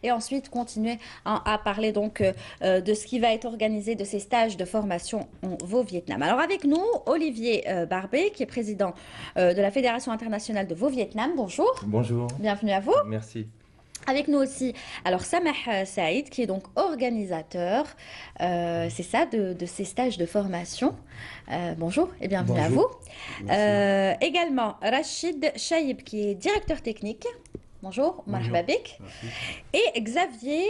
et ensuite continuer à parler donc de ce qui va être organisé de ces stages de formation au Vietnam. Alors avec nous, Olivier Barbet, qui est président de la Fédération internationale de Veau Vietnam. Bonjour. Bonjour, Bienvenue à vous. merci. Avec nous aussi, alors Samah Saïd, qui est donc organisateur, c'est ça, de ces stages de formation. Bonjour et bienvenue à vous. Bonjour, merci. Également, Rachid Chaïb, qui est directeur technique. Bonjour, marhaba Bonjour, bik. merci. Et Xavier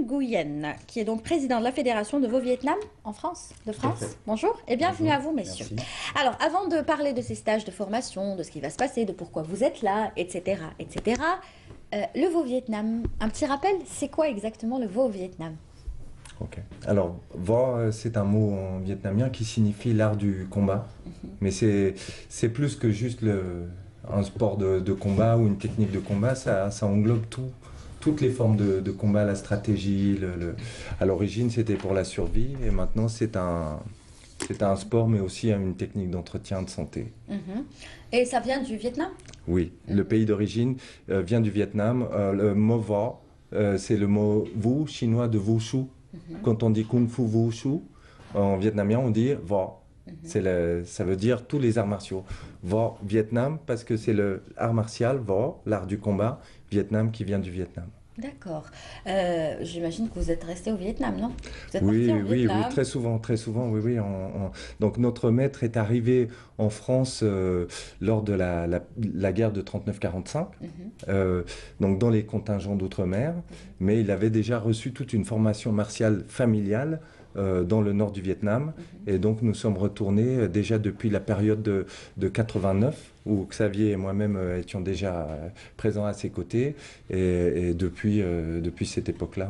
Nguyen, qui est donc président de la Fédération de Veau Vietnam en France, de Tout à France. fait. Bonjour et bienvenue Bonjour, à vous, messieurs. merci. Alors, avant de parler de ces stages de formation, de ce qui va se passer, de pourquoi vous êtes là, etc., etc., le Veau Vietnam, un petit rappel, c'est quoi exactement le Veau Vietnam? Ok. Alors, Vo, c'est un mot en vietnamien qui signifie l'art du combat, mais c'est plus que juste un sport de combat ou une technique de combat, ça englobe toutes les formes de combat, la stratégie. À l'origine, c'était pour la survie, et maintenant, c'est un sport, mais aussi une technique d'entretien de santé. Mhm. Et ça vient du Vietnam? Oui, le pays d'origine vient du Vietnam. Le mot Vo, c'est le mot Wu chinois de Wushu. Quand on dit Kung Fu Wushu, en vietnamien, on dit Vo. Ça veut dire tous les arts martiaux. Vo Vietnam, parce que c'est le art martial, Vo, l'art du combat, Vietnam qui vient du Vietnam. D'accord. J'imagine que vous êtes resté au Vietnam, non? Vous êtes Oui, parti en oui, Vietnam. oui, très souvent, oui, oui. Donc notre maître est arrivé en France lors de la guerre de 39-45, donc dans les contingents d'outre-mer, mais il avait déjà reçu toute une formation martiale familiale dans le nord du Vietnam, et donc nous sommes retournés déjà depuis la période de 89, où Xavier et moi-même étions déjà présents à ses côtés, et depuis cette époque-là,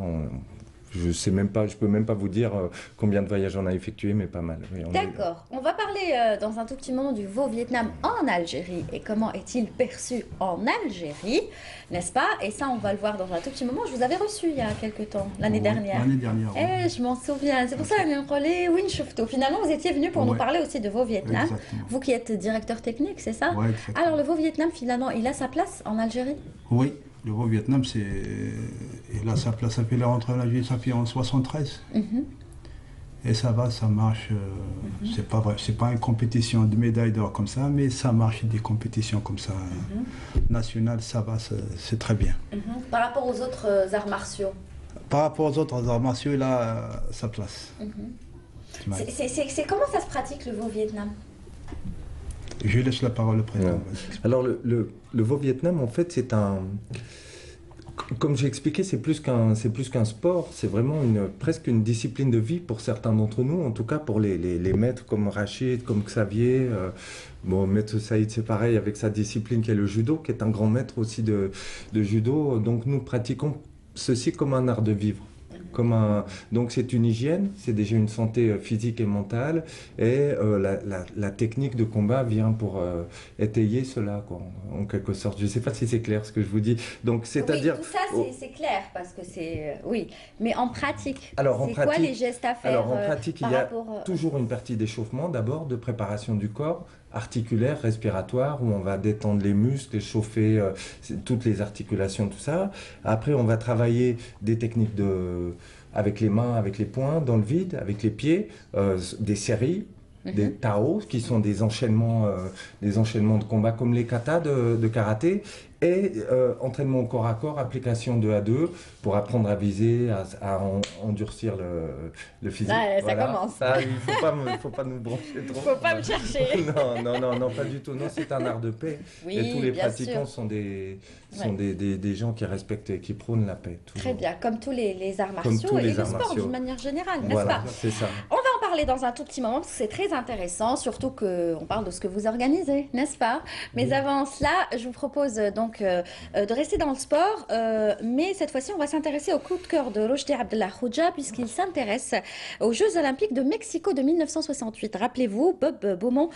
je peux même pas vous dire combien de voyages on a effectués, mais pas mal. Oui, D'accord. On va parler dans un tout petit moment du Veau Vietnam en Algérie et comment est-il perçu en Algérie, n'est-ce pas? Et ça, on va le voir dans un tout petit moment. Je vous avais reçu il y a quelque temps, l'année Oui, dernière. l'année dernière, oui. Eh, je m'en souviens. C'est pour ça que collé Winchufto. Finalement, vous étiez venu pour nous Ouais. parler aussi de Veau Vietnam. Exactement. Vous qui êtes directeur technique, c'est ça? Ouais, exactement. Alors, le Veau Vietnam, finalement, il a sa place en Algérie? Oui, le Vietnam, il a sa place. Ça fait la rentrée en Algérie, ça fait en 73. Mhm. Et ça va, ça marche. C'est pas vrai, c'est pas une compétition de médailles d'or comme ça, mais ça marche, des compétitions comme ça nationales, ça va, c'est très bien. Mhm. Par rapport aux autres arts martiaux. Par rapport aux autres arts martiaux, il a sa place. Ouais. C'est comment ça se pratique le Veau Vietnam? Je laisse la parole au président. Ouais. Alors le Vo Vietnam, en fait, comme j'ai expliqué, c'est plus qu'un sport, c'est vraiment presque une discipline de vie pour certains d'entre nous, en tout cas pour les maîtres comme Rachid, comme Xavier. Bon, Maître Saïd, c'est pareil avec sa discipline qui est le judo, qui est un grand maître aussi de judo. Donc nous pratiquons ceci comme un art de vivre. Donc c'est une hygiène, c'est déjà une santé physique et mentale, et la technique de combat vient pour étayer cela, quoi, en quelque sorte. Je ne sais pas si c'est clair ce que je vous dis. Donc c'est-à-dire, oui, tout ça c'est clair parce que c'est oui, mais en pratique, alors, c'est quoi les gestes à faire en pratique, il par y a rapport toujours une partie d'échauffement d'abord, de préparation du corps, articulaire, respiratoire, où on va détendre les muscles, chauffer toutes les articulations, tout ça. Après, on va travailler des techniques avec les mains, avec les poings, dans le vide, avec les pieds, des séries, des Tao, qui sont des enchaînements de combat comme les katas de karaté, et entraînement au corps à corps, application 2 à 2 pour apprendre à viser, à endurcir le physique. Là, ça Voilà. commence. Ça, il faut pas nous brancher trop. Faut pas me chercher. Non, pas du tout. Non, c'est un art de paix. Oui, et tous les bien pratiquants sûr. sont des gens qui respectent et qui prônent la paix. Toujours. Très bien, comme tous les arts Comme martiaux tous et les le arts sport martiaux. d'une manière générale, n'est-ce Voilà, pas? c'est ça. On va en parler dans un tout petit moment parce que c'est très intéressant, surtout qu'on parle de ce que vous organisez, n'est-ce pas? Mais Oui. avant cela, je vous propose donc de rester dans le sport, mais cette fois-ci, on va s'intéresser au coup de cœur de Rochdi Abdallah Khoudja puisqu'il s'intéresse aux Jeux Olympiques de Mexico de 1968. Rappelez-vous, Bob Beaumont,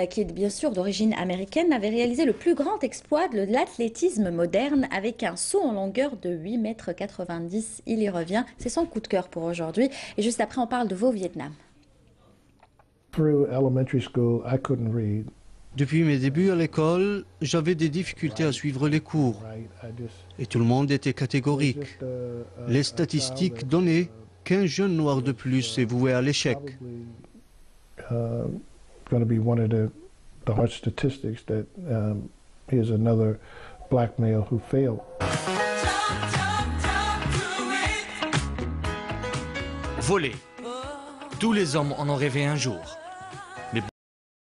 qui est bien sûr d'origine américaine, avait réalisé le plus grand exploit de l'athlétisme moderne avec un saut en longueur de 8,90 m. Il y revient, c'est son coup de cœur pour aujourd'hui. Et juste après, on parle de Veau Vietnam. Through elementary school, I couldn't read. Depuis mes débuts à l'école, j'avais des difficultés à suivre les cours et tout le monde était catégorique. Les statistiques donnaient qu'un jeune noir de plus est voué à l'échec. Going to be one of the hard statistics that here's another black male who failed. Voler. Tous les hommes en ont rêvé un jour.